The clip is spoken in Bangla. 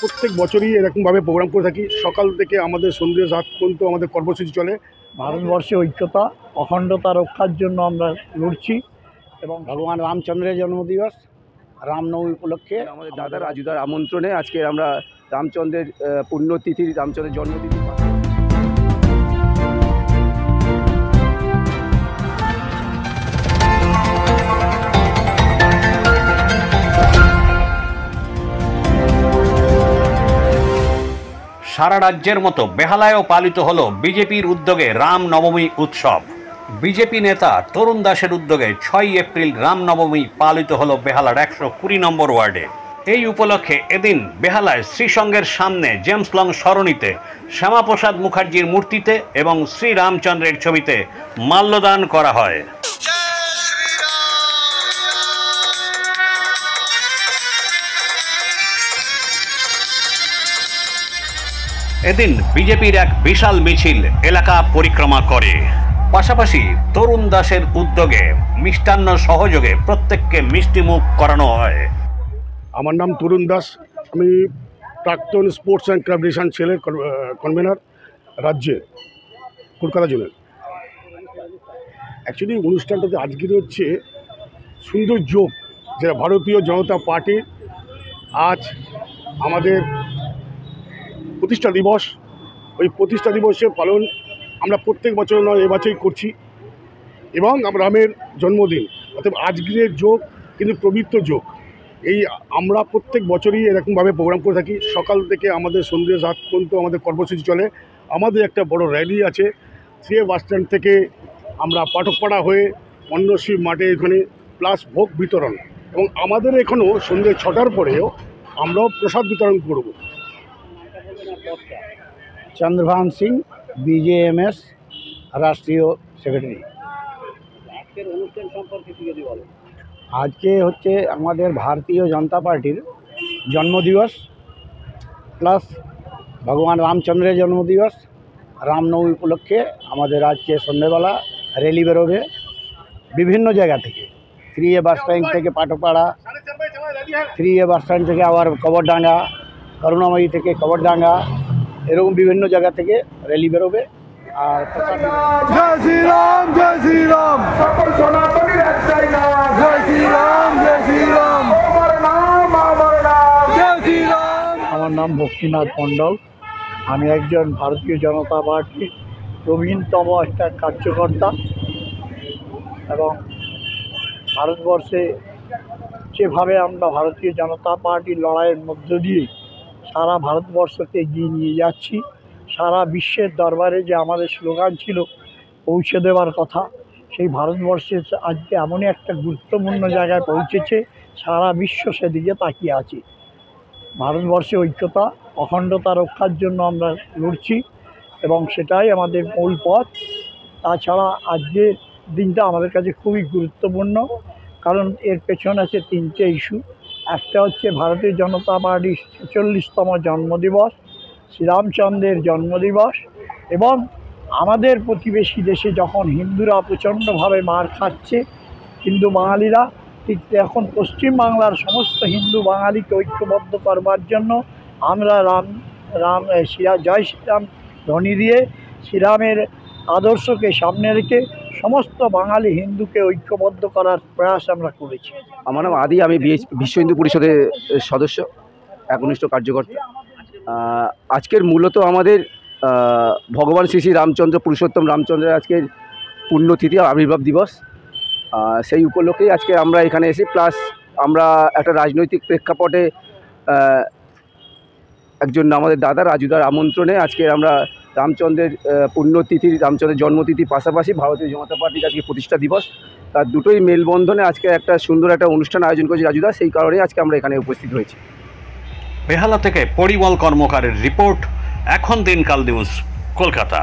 প্রত্যেক বছরই এরকমভাবে প্রোগ্রাম করে থাকি। সকাল থেকে আমাদের সন্ধ্যে রাত পর্যন্ত আমাদের কর্মসূচি চলে। ভারতবর্ষে ঐক্যতা অখণ্ডতা রক্ষার জন্য আমরা লড়ছি এবং ভগবান রামচন্দ্রের জন্মদিবস রামনবমী উপলক্ষে আমাদের দাদা রাজুদার আমন্ত্রণে আজকে আমরা রামচন্দ্রের পুণ্যতিথি, রামচন্দ্রের জন্মতিথি সারা রাজ্যের মতো বেহালায়ও পালিত হলো বিজেপির উদ্যোগে রামনবমী উৎসব। বিজেপি নেতা তরুণ দাসের উদ্যোগে 6 এপ্রিল রামনবমী পালিত হলো বেহালার 120 নম্বর ওয়ার্ডে। এই উপলক্ষে এদিন বেহালায় শ্রীসংঘের সামনে জেমস লং সরণিতে শ্যামাপ্রসাদ মুখার্জির মূর্তিতে এবং শ্রীরামচন্দ্রের ছবিতে মাল্যদান করা হয়। এদিন বিজেপির এক বিশাল মিছিল এলাকা পরিক্রমা করে। পাশাপাশি তরুণ দাসের উদ্যোগে মিষ্টান্ন সহযোগে প্রত্যেককে মিষ্টিমুখ করানো হয়। আমার নাম তরুণ দাস, আমি প্রাক্তন স্পোর্টস অ্যান্ড ক্লাব রিলেশন সেলের কনভেনার রাজ্যে কলকাতা জোনের। অ্যাকচুয়ালি অনুষ্ঠানটাতে আজকের হচ্ছে সুন্দর যোগ, যেটা ভারতীয় জনতা পার্টি আজ আমাদের প্রতিষ্ঠা দিবস, ওই প্রতিষ্ঠা দিবসের পালন আমরা প্রত্যেক বছর নয় এবছরই করছি এবং রামের জন্মদিন, অর্থাৎ আজকের যোগ কিন্তু পবিত্র যোগ। এই আমরা প্রত্যেক বছরই এরকমভাবে প্রোগ্রাম করে থাকি। সকাল থেকে আমাদের সন্ধ্যে রাত পর্যন্ত আমাদের কর্মসূচি চলে। আমাদের একটা বড় র্যালি আছে, সে বাসস্ট্যান্ড থেকে আমরা পাঠকপাড়া হয়ে পণ্যশ্রী মাঠে এখানে প্লাস ভোগ বিতরণ, এবং আমাদের এখনও সন্ধ্যে 6টার পরেও আমরাও প্রসাদ বিতরণ করব। চন্দ্রভান সিং, বিজেএমএস রাষ্ট্রীয় সেক্রেটারি। আজকের অনুষ্ঠান সম্পর্কে কি যদি বলেন? আজকে হচ্ছে আমাদের ভারতীয় জনতা পার্টির জন্মদিবস প্লাস ভগবান রামচন্দ্রের জন্মদিবস। রামনবমী উপলক্ষে আমাদের আজকে সন্ধ্যেবেলা র্যালি বেরোবে বিভিন্ন জায়গা থেকে। 3A বাস স্ট্যান্ড থেকে পাঠকপাড়া, 3A বাস স্ট্যান্ড থেকে আবার কবরডাঙ্গা, করুণাময়ী থেকে কবরডাঙ্গা, এরকম বিভিন্ন জায়গা থেকে র্যালি বেরোবে। আর জয় শ্রীরাম, জয় শ্রীরাম, সকল সনাতনীর একটাই নাম, জয় শ্রীরাম, জয় শ্রীরাম, আমার নাম, আমার নাম, জয় শ্রীরাম। আমার নাম ভক্তিনাথ মণ্ডল, আমি একজন ভারতীয় জনতা পার্টির প্রবীণতম একটা কার্যকর্তা এবং ভারতবর্ষে যেভাবে আমরা ভারতীয় জনতা পার্টির লড়াইয়ের মধ্য দিয়ে সারা ভারতবর্ষকে এগিয়ে নিয়ে যাচ্ছি, সারা বিশ্বের দরবারে যে আমাদের স্লোগান ছিল পৌঁছে দেওয়ার কথা, সেই ভারতবর্ষে আজকে এমনই একটা গুরুত্বপূর্ণ জায়গায় পৌঁছেছে, সারা বিশ্ব সেদিকে তাকিয়ে আছে। ভারতবর্ষে ঐক্যতা অখণ্ডতা রক্ষার জন্য আমরা লড়ছি এবং সেটাই আমাদের মূল পথ। তাছাড়া আজকের দিনটা আমাদের কাছে খুবই গুরুত্বপূর্ণ, কারণ এর পেছনে আছে 3টে ইস্যু। একটা হচ্ছে ভারতীয় জনতা পার্টির 46তম জন্মদিবস, শ্রীরামচন্দ্রের জন্মদিবস, এবং আমাদের প্রতিবেশী দেশে যখন হিন্দুরা প্রচণ্ডভাবে মার খাচ্ছে, হিন্দু বাঙালিরা, ঠিক এখন পশ্চিমবাংলার সমস্ত হিন্দু বাঙালিকে ঐক্যবদ্ধ করবার জন্য আমরা জয় শ্রীরাম ধ্বনি দিয়ে শ্রীরামের আদর্শকে সামনে রেখে সমস্ত বাঙালি হিন্দুকে ঐক্যবদ্ধ করার প্রয়াস আমরা করেছি। আমার নাম আদি, আমি বিশ্ব হিন্দু পরিষদের সদস্য, একনিষ্ঠ কার্যকর্তা। আজকের মূলত আমাদের ভগবান শ্রী শ্রী রামচন্দ্র, পুরুষোত্তম রামচন্দ্রের আজকের পুণ্যতিথি, আবির্ভাব দিবস। সেই উপলক্ষেই আজকে আমরা এখানে এসে, প্লাস আমরা একটা রাজনৈতিক প্রেক্ষাপটে একজন আমাদের দাদা রাজুদার আমন্ত্রণে আজকে আমরা রামচন্দ্রের পুণ্যতিথি, রামচন্দ্রের জন্মতিথির পাশাপাশি ভারতীয় জনতা পার্টির আজকে প্রতিষ্ঠা দিবস, তার দুটোই মেলবন্ধনে আজকে একটা সুন্দর একটা অনুষ্ঠান আয়োজন করেছে রাজুদা। সেই কারণেই আজকে আমরা এখানে উপস্থিত হয়েছি। বেহালা থেকে পরিমল কর্মকারের রিপোর্ট, এখন দিনকাল নিউজ, কলকাতা।